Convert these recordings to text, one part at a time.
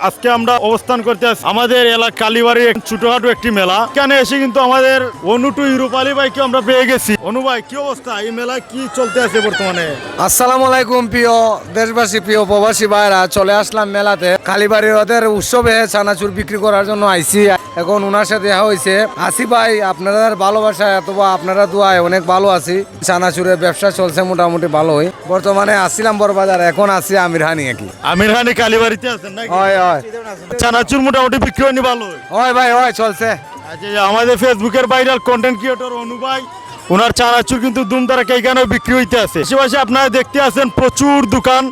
আজকে আমরা অবস্থান করতে আছি আমাদের এলাকা কালীবাড়ির ছোটখাটো একটি মেলা। এখানে এসে কিন্তু আমাদের অনুটু ইউরোপ আলী ভাইকে আমরা পেয়ে গেছি। অনু ভাই, কি অবস্থা? এই মেলা কি চলতে আছে বর্তমানে? আসসালামু আলাইকুম প্রিয় দেশবাসী, প্রিয় প্রবাসী ভাইরা, চলে আসলাম মেলাতে। কালীবাড়ির ওদের উৎসবে চানাচুর বিক্রি করার জন্য আইছি। এখন ওনার সাথে দেখা হয়েছে। আসি ভাই, আপনাদের ভালোবাসা অথবা আপনারা দোয়ায় অনেক ভালো আছি। চানাচুরের ব্যবসা চলছে মোটামুটি ভালোই। বর্তমানে আসছিলাম বড়বাজার, এখন আসি আমিরহানি। কি আমিরহানি কালীবাড়িতে আছেন নাকি? হয় হয়, চানাচুর মোটামুটি বিক্রি হয়নি ভালো? হয় ভাই, হয় চলছে। আচ্ছা, আমাদের ফেসবুকের ভাইরাল কন্টেন্ট ক্রিয়েটর অনু ভাই, ওনার চানাচুর কিন্তু ধুমধারাকে এখানে বিক্রি হইতে আছে। আশেপাশে আপনারা দেখতে আছেন প্রচুর দোকান,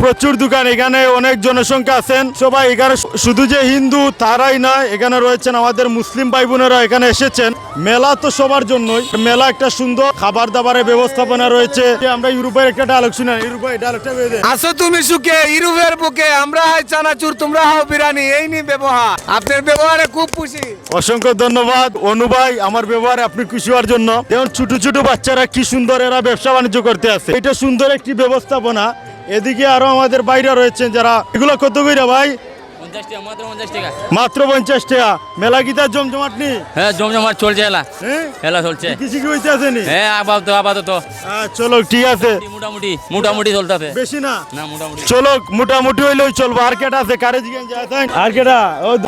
প্রচুর দোকান। এখানে অনেক জনসংখ্যা আছেন সবাই। এখানে শুধু যে হিন্দু তারাই নয়, এখানে রয়েছেন আমাদের মুসলিম ভাই বোনেরা এখানে এসেছেন। মেলা তো সবার জন্যই। মেলা একটা সুন্দর খাবার দাবারের ব্যবস্থাপনা রয়েছে। আমরা ইউরোপের একটা ডায়লগ শুনেন, ইউরোপের ডায়লগটা বেঁধে আসো তুমি সুখে ইউরোপের বুকে, আমরা হাই চানাচুর, তোমরা হাও বিরানি। এই নি ব্যবহার, আপনার ব্যবহারে খুব খুশি। অসংখ্য ধন্যবাদ অনু ভাই, আমার ব্যবহারে আপনি খুশি হওয়ার জন্য। যেমন ছোট ছোট বাচ্চারা কি সুন্দর এরা ব্যবসা বাণিজ্য করতে আছে। এটা সুন্দর একটি ব্যবস্থাপনা। এদিকে আরো আমাদের বাইরে রয়েছেন যারা। এগুলো কত কইরা ভাই? মাত্র 50 টাকা। মেলা কি তার জমজমাট নি? হ্যাঁ, জমজমাট চলছে। এলা চলছে। কিছু কি হইতে আছে নি? হ্যাঁ, আপাতত চলো ঠিক আছে। মোটামুটি চলতেছে। বেশি না মোটামুটি। চলো, মোটামুটি হইলেই চলবো। আর কেটা আছে? কারে জিজ্ঞেস যায় আর কেটা?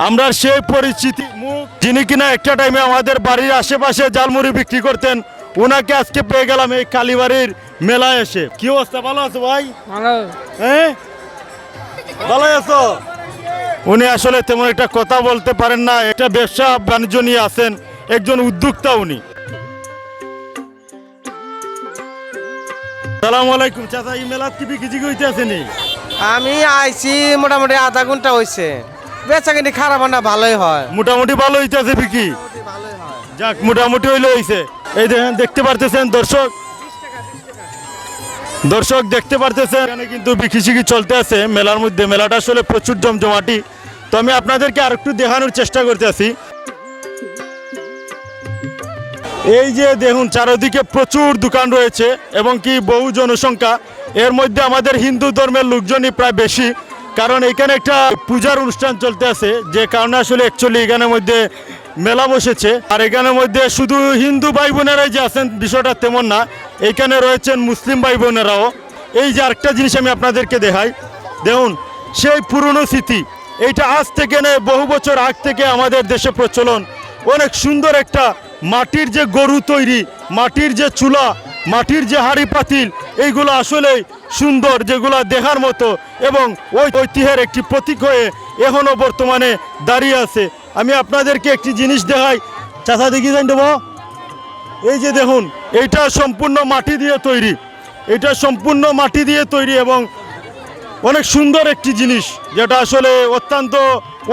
আমরা সেই পরিচিতি মুখ যিনি কিনা একটা টাইমে আমাদের বাড়ির আশেপাশে জালমুড়ি বিক্রি করতেন, ওনাকে আজকে পেয়ে গেলাম এই কালীবাড়ির মেলায় এসে। কি অবস্থা? ভালো আছো ভাই? হ্যাঁ, ভালো আছো? উনি আসলে তেমন একটা কথা বলতে পারেন না, একটা ব্যবসা বাণিজ্য নিয়ে আছেন, একজন উদ্যোক্তা উনি। সালাম আলাইকুম চাচা, এই মেলাত কি বিক্রি হইতে আসেনি? আমি আইছি মোটামুটি আধা ঘন্টা হয়েছে। বেচা কিনি খারাপ না, ভালোই হয়। মোটামুটি ভালো হইতে আছে বিক্রি? যাক, মোটামুটি হইলে হইছে। এই দেখেন, দেখতে পারতেছেন দর্শক দেখতে পারতেছেন এখানে কিন্তু বিক্রি চলতে আছে মেলার মধ্যে। মেলাটা আসলে প্রচুর জমজমাটি। তো আমি আপনাদেরকে আর একটু দেখানোর চেষ্টা করতে আছি। এই যে দেখুন, চারিদিকে প্রচুর দোকান রয়েছে এবং কি বহু জনসংখ্যা। এর মধ্যে আমাদের হিন্দু ধর্মের লোকজনই প্রায় বেশি, কারণ এখানে একটা পূজার অনুষ্ঠান চলতে আছে, যে কারণে আসলে অ্যাকচুয়ালি এখানের মধ্যে মেলা বসেছে। আর এখানের মধ্যে শুধু হিন্দু ভাই বোনেরাই যে আছেন বিষয়টা তেমন না, এখানে রয়েছেন মুসলিম ভাই বোনেরাও। এই যে আরেকটা জিনিস আমি আপনাদেরকে দেখাই, দেখুন সেই পুরনো স্মৃতি। এইটা আজ থেকে নয়, বহু বছর আগ থেকে আমাদের দেশে প্রচলন। অনেক সুন্দর একটা মাটির যে গরু তৈরি, মাটির যে চুলা, মাটির যে হাঁড়ি পাতিল, এইগুলো আসলে সুন্দর, যেগুলো দেখার মতো এবং ওই ঐতিহ্যের একটি প্রতীক হয়ে এখনও বর্তমানে দাঁড়িয়ে আছে। আমি আপনাদেরকে একটি জিনিস দেখাই। চাচা দেখি যাই দেবো। এই যে দেখুন, এইটা সম্পূর্ণ মাটি দিয়ে তৈরি, এটা সম্পূর্ণ মাটি দিয়ে তৈরি এবং অনেক সুন্দর একটি জিনিস, যেটা আসলে অত্যন্ত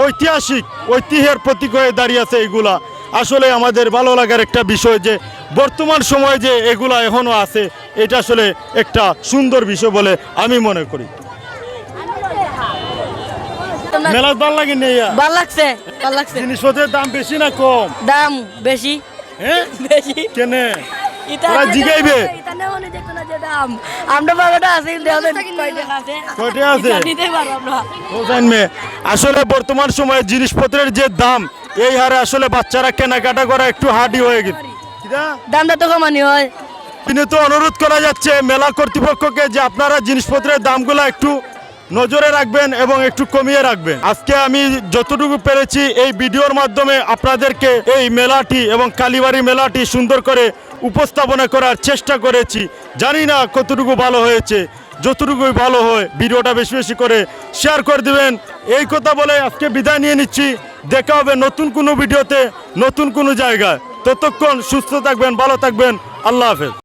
ঐতিহাসিক, ঐতিহ্যের প্রতীক হয়ে দাঁড়িয়ে আছে। এইগুলা আসলে আমাদের ভালো লাগার একটা বিষয়, যে বর্তমান সময়ে যে এগুলা এখনও আছে, এটা আসলে একটা সুন্দর বিষয় বলে আমি মনে করি। মেলা ভালো লাগে নেই? ভালো লাগছে, ভালো লাগছে। জিনিসপত্রের দাম বেশি না কম? দাম বেশি। হ্যাঁ, বেশি কেনে? ওরা জিগাইবে আমরা বাবাটা আছে, কয়টা আছে? নিতে পারবো আমরা। ও জানবে। আসলে বর্তমান সময়ে জিনিসপত্রের যে দাম, এই হারে আসলে বাচ্চারা কেনাকাটা করা একটু হার্ডি হয়ে গেছে। দামটা তো কমানি হয়। কিন্তু অনুরোধ করা যাচ্ছে মেলা কর্তৃপক্ষকে যে আপনারা জিনিসপত্রের দামগুলো একটু নজরে রাখবেন এবং একটু কমিয়ে রাখবেন। আজকে আমি যতটুকু পেরেছি এই ভিডিওর মাধ্যমে আপনাদেরকে এই মেলাটি এবং কালীবাড়ি মেলাটি সুন্দর করে উপস্থাপনা করার চেষ্টা করেছি। জানি না কতটুকু ভালো হয়েছে। যতটুকুই ভালো হয় ভিডিওটা বেশি বেশি করে শেয়ার করে দেবেন। এই কথা বলে আজকে বিদায় নিয়ে নিচ্ছি। দেখা হবে নতুন কোনো ভিডিওতে, নতুন কোনো জায়গায়। ততক্ষণ সুস্থ থাকবেন, ভালো থাকবেন। আল্লাহ হাফেজ।